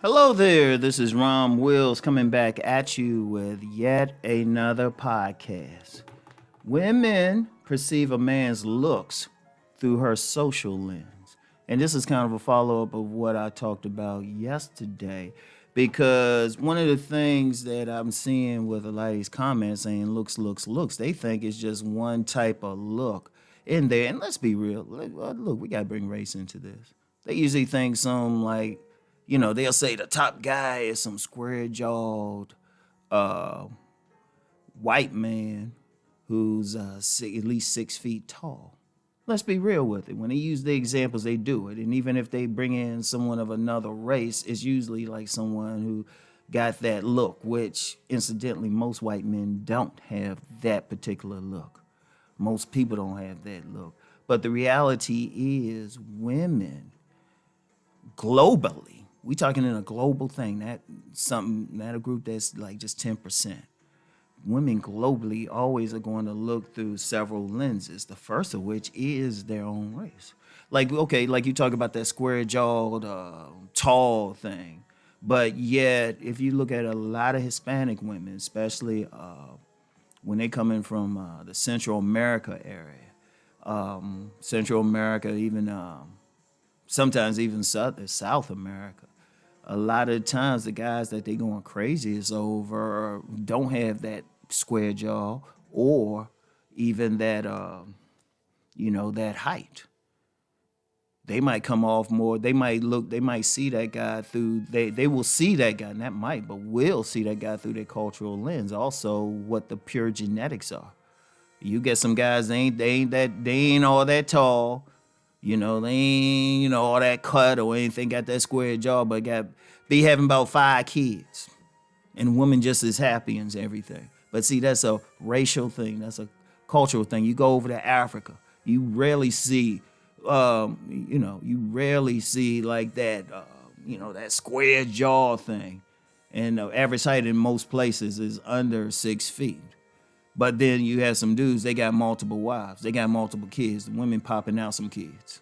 Hello there, this is Rom Wills coming back at you with yet another podcast. Women perceive a man's looks through her social lens. And this is kind of a follow up of what I talked about yesterday. Because one of the things that I'm seeing with a lot of these comments saying looks, they think it's just one type of look in there. And let's be real, look, we got to bring race into this. They usually think some like, they'll say the top guy is some square jawed uh, white man who's at least 6 feet tall. Let's be real with it. When they use the examples, they do it. And even if they bring in someone of another race, it's usually like someone who got that look, which incidentally, most white men don't have that particular look. Most people don't have that look. But the reality is, women globally, we talking in a global thing, not a group that's like just 10%. Women globally always are going to look through several lenses, the first of which is their own race. Like, okay, like you talk about that square jawed, tall thing. But yet, if you look at a lot of Hispanic women, especially when they come in from the Central America area, Central America, even sometimes even South America, a lot of times the guys that they going crazy is over don't have that square jaw or even that that height. They might come off more. They might look. They might see that guy through. They will see that guy, not might, but will see that guy through their cultural lens. Also, what the pure genetics are. You get some guys. They ain't all that tall. They ain't, all that cut or anything, got that square jaw, but be having about 5 kids. And women just as happy and everything. But see, that's a racial thing. That's a cultural thing. You go over to Africa, you rarely see, you rarely see like that, that square jaw thing. And the average height in most places is under 6 feet. But then you have some dudes, they got multiple wives, they got multiple kids, the women popping out some kids.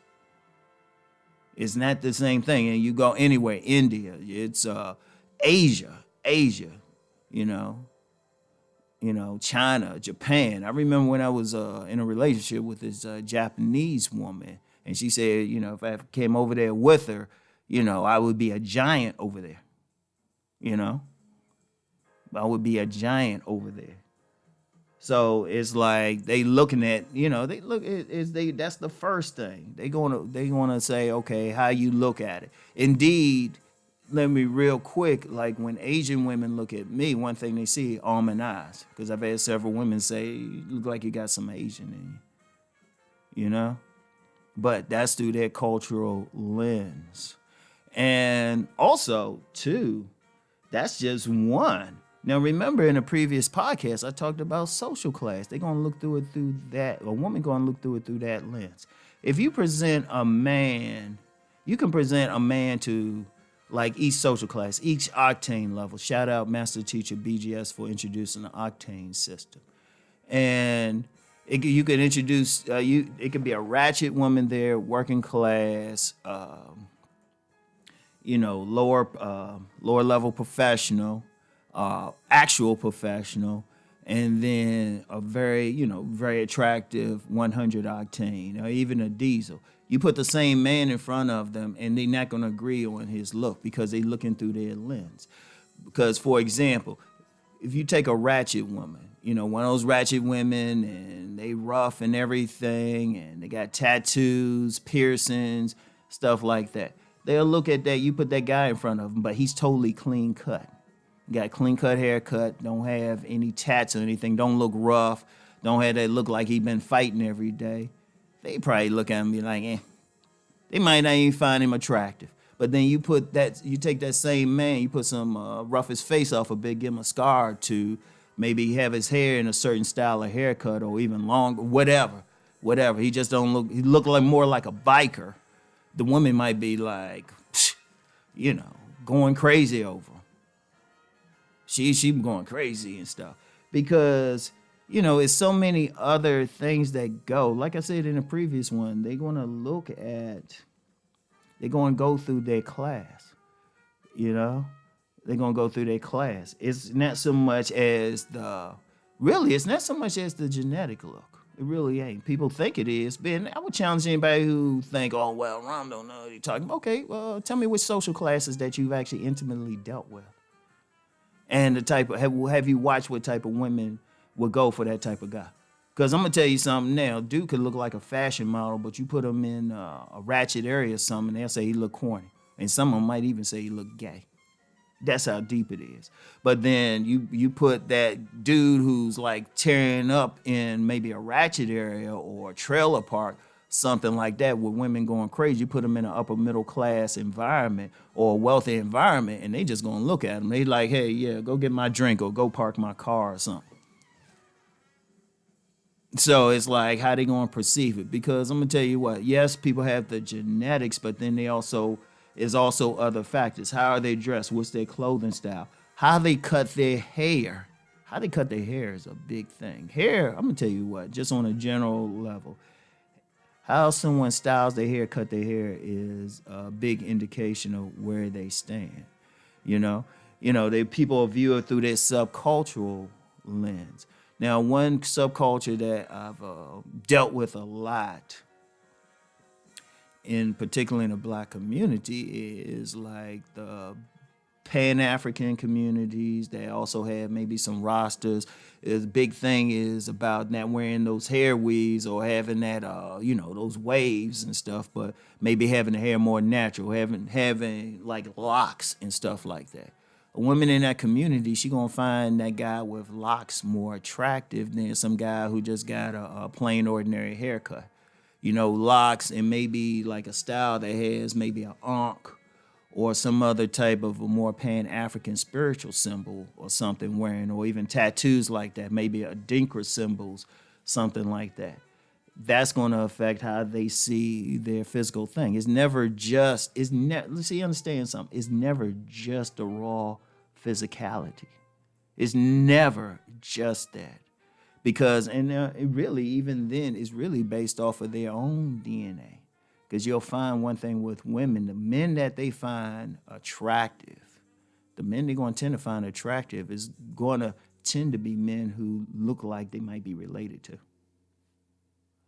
It's not the same thing. And you go anywhere, India, it's Asia, you know, China, Japan. I remember when I was in a relationship with this Japanese woman, and she said, if I came over there with her, I would be a giant over there. You know, I would be a giant over there. So it's like they looking at, they look is they that's the first thing. They gonna say, okay, how you look at it. Indeed, let me real quick, like when Asian women look at me, one thing they see almond eyes. Because I've had several women say, you look like you got some Asian in you, you know? But that's through their cultural lens. And also, too, that's just one. Now, remember in a previous podcast, I talked about social class. They're going to look through it through that, a woman going to look through it through that lens. If you present a man, you can present a man to like each social class, each octane level. Shout out Master Teacher BGS for introducing the octane system. And you could introduce, it could be a ratchet woman there, working class, lower level professional, actual professional, and then a very, very attractive 100 octane or even a diesel. You put the same man in front of them and they're not going to agree on his look because they're looking through their lens. Because, for example, if you take a ratchet woman, one of those ratchet women and they rough and everything and they got tattoos, piercings, stuff like that. They'll look at that. You put that guy in front of him, but he's totally clean cut. Got clean cut haircut, don't have any tats or anything, don't look rough, don't have that look like he been fighting every day. They probably look at him and be like, eh. They might not even find him attractive. But then you take that same man, you put some rough his face off a bit, give him a scar or two, maybe have his hair in a certain style of haircut or even longer, whatever. He just don't look, he look like more like a biker. The woman might be like, going crazy over him. She going crazy and stuff because it's so many other things that go. Like I said in the previous one, they're going to go through their class. you know. They're gonna go through their class. It's not so much as it's not so much as the genetic look. It really ain't. People think it is, but I would challenge anybody who think, oh well, Rom don't know what he's talking about. Okay, well, tell me which social classes that you've actually intimately dealt with, and the type of have you watched what type of women would go for that type of guy? Because I'm gonna tell you something now. Dude could look like a fashion model, but you put him in a ratchet area or something, they'll say he look corny, and some of them might even say he look gay. That's how deep it is. But then you put that dude who's like tearing up in maybe a ratchet area or a trailer park, something like that, with women going crazy. You put them in an upper middle class environment or a wealthy environment, and they just gonna look at them. They like, hey, yeah, go get my drink or go park my car or something. So it's like, how they gonna perceive it? Because I'm gonna tell you what, yes, people have the genetics, but then they also is also other factors. How are they dressed? What's their clothing style? How they cut their hair. How they cut their hair is a big thing. Hair, I'm gonna tell you what, just on a general level, how someone styles their hair, cut their hair is a big indication of where they stand. You know, they people view it through their subcultural lens. Now, one subculture that I've dealt with a lot, in particular in the black community, is like the Pan-African communities. They also have maybe some rosters. The big thing is about not wearing those hair weaves or having that, those waves and stuff, but maybe having the hair more natural, having like locks and stuff like that. A woman in that community, she gonna find that guy with locks more attractive than some guy who just got a plain ordinary haircut. Locks and maybe like a style that has maybe an ankh or some other type of a more Pan-African spiritual symbol or something wearing, or even tattoos like that, maybe a Dinkra symbols, something like that. That's going to affect how they see their physical thing. Understand something. It's never just the raw physicality. It's never just that. Because, and it really, even then, is really based off of their own DNA. Because you'll find one thing with women, the men that they find attractive, the men they're going to tend to find attractive is going to tend to be men who look like they might be related to.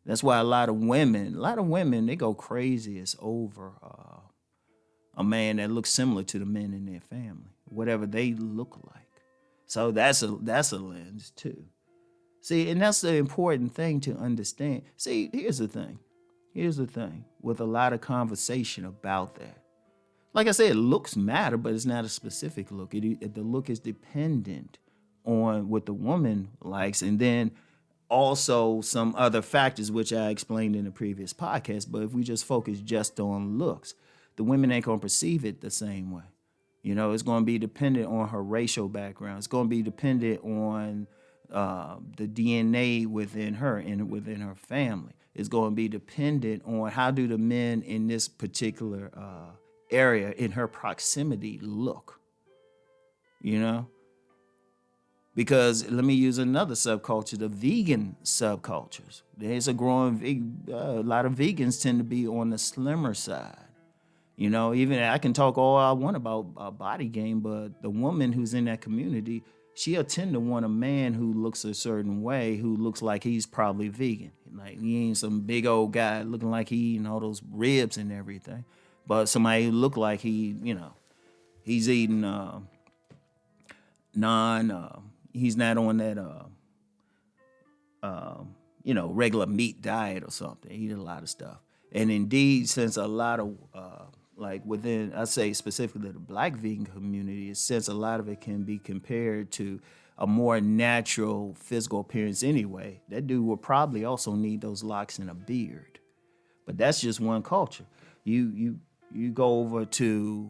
That's why a lot of women, they go crazy. It's over a man that looks similar to the men in their family, whatever they look like. So that's a lens too. See, and that's the important thing to understand. See, here's the thing with a lot of conversation about that. Like I said, looks matter, but it's not a specific look. The look is dependent on what the woman likes, and then also some other factors, which I explained in the previous podcast. But if we just focus just on looks, the women ain't gonna perceive it the same way. It's gonna be dependent on her racial background. It's gonna be dependent on the DNA within her and within her family. It's going to be dependent on how do the men in this particular area in her proximity look, Because let me use another subculture, the vegan subcultures. There's a lot of vegans tend to be on the slimmer side. Even I can talk all I want about body game, but the woman who's in that community, she'll tend to want a man who looks a certain way, who looks like he's probably vegan. Like he ain't some big old guy looking like he eating all those ribs and everything, but somebody who look like he's eating he's not on that regular meat diet or something. He eat a lot of stuff. And indeed, since a lot of like within, I say specifically the black vegan community, since a lot of it can be compared to a more natural physical appearance anyway, that dude will probably also need those locks and a beard. But that's just one culture. You go over to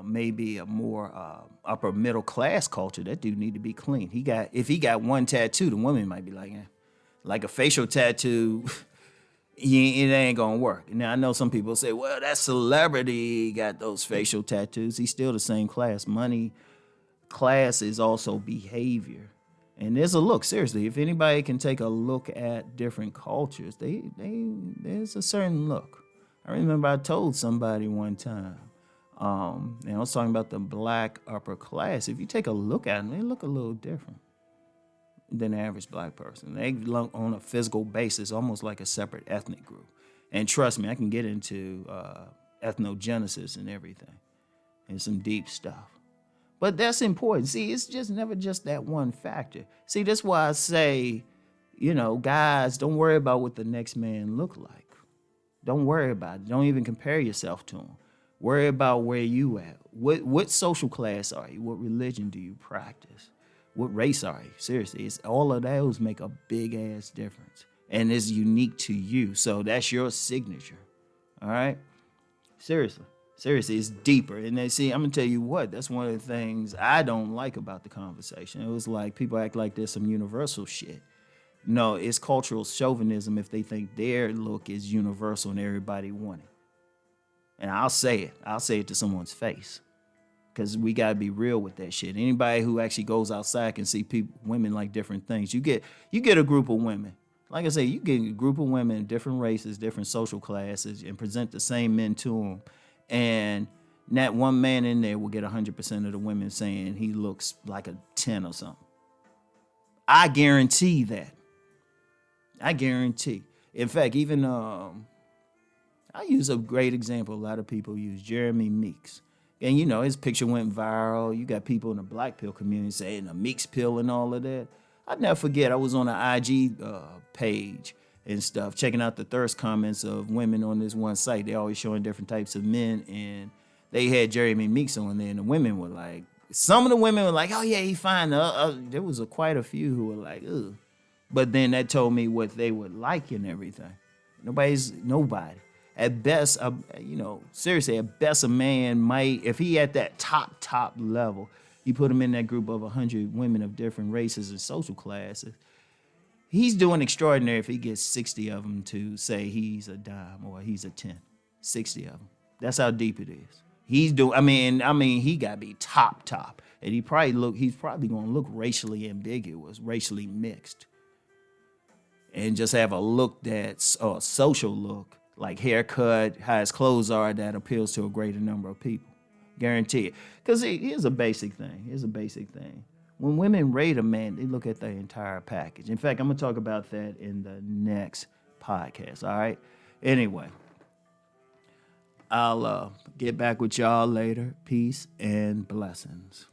maybe a more upper middle class culture, that dude need to be clean. If he got one tattoo, the woman might be like a facial tattoo. It ain't gonna work. Now I know some people say, well, that celebrity got those facial tattoos. He's still the same class. Money class is also behavior. And there's a look, seriously. If anybody can take a look at different cultures, there's a certain look. I remember I told somebody one time, And I was talking about the black upper class. If you take a look at them, they look a little different than the average black person. They look on a physical basis, almost like a separate ethnic group. And trust me, I can get into ethnogenesis and everything and some deep stuff. But that's important. See, it's just never just that one factor. See, that's why I say, guys, don't worry about what the next man look like. Don't worry about it. Don't even compare yourself to him. Worry about where you at. What social class are you? What religion do you practice? What race are you? Seriously, it's all of those make a big ass difference. And it's unique to you. So that's your signature. All right? Seriously. Seriously, it's deeper. And then see, I'm gonna tell you what, that's one of the things I don't like about the conversation. It was like people act like there's some universal shit. No, it's cultural chauvinism if they think their look is universal and everybody want it. And I'll say it. I'll say it to someone's face. Because we gotta be real with that shit. Anybody who actually goes outside can see women like different things. You get a group of women. Like I say, you get a group of women, different races, different social classes, and present the same men to them. And that one man in there will get 100% of the women saying he looks like a 10 or something. I guarantee that. I guarantee. In fact, even I use a great example. A lot of people use Jeremy Meeks. And his picture went viral. You got people in the black pill community saying the Meeks pill and all of that. I'd never forget, I was on an IG page and stuff, checking out the thirst comments of women on this one site. They always showing different types of men, and they had Jeremy Meeks on there, and the women were like, some of the women were like, oh yeah, he fine. There was quite a few who were like, ugh. But then that told me what they would like and everything. Nobody. At best, seriously, at best a man might, if he at that top level, you put him in that group of 100 women of different races and social classes, he's doing extraordinary if he gets 60 of them to say he's a dime or he's a 10. 60 of them. That's how deep it is. He got to be top. And he's probably going to look racially ambiguous, racially mixed. And just have a look that's a social look, like haircut, how his clothes are, that appeals to a greater number of people. Guarantee it. Because here's a basic thing. When women rate a man, they look at the entire package. In fact, I'm going to talk about that in the next podcast, all right? Anyway, I'll get back with y'all later. Peace and blessings.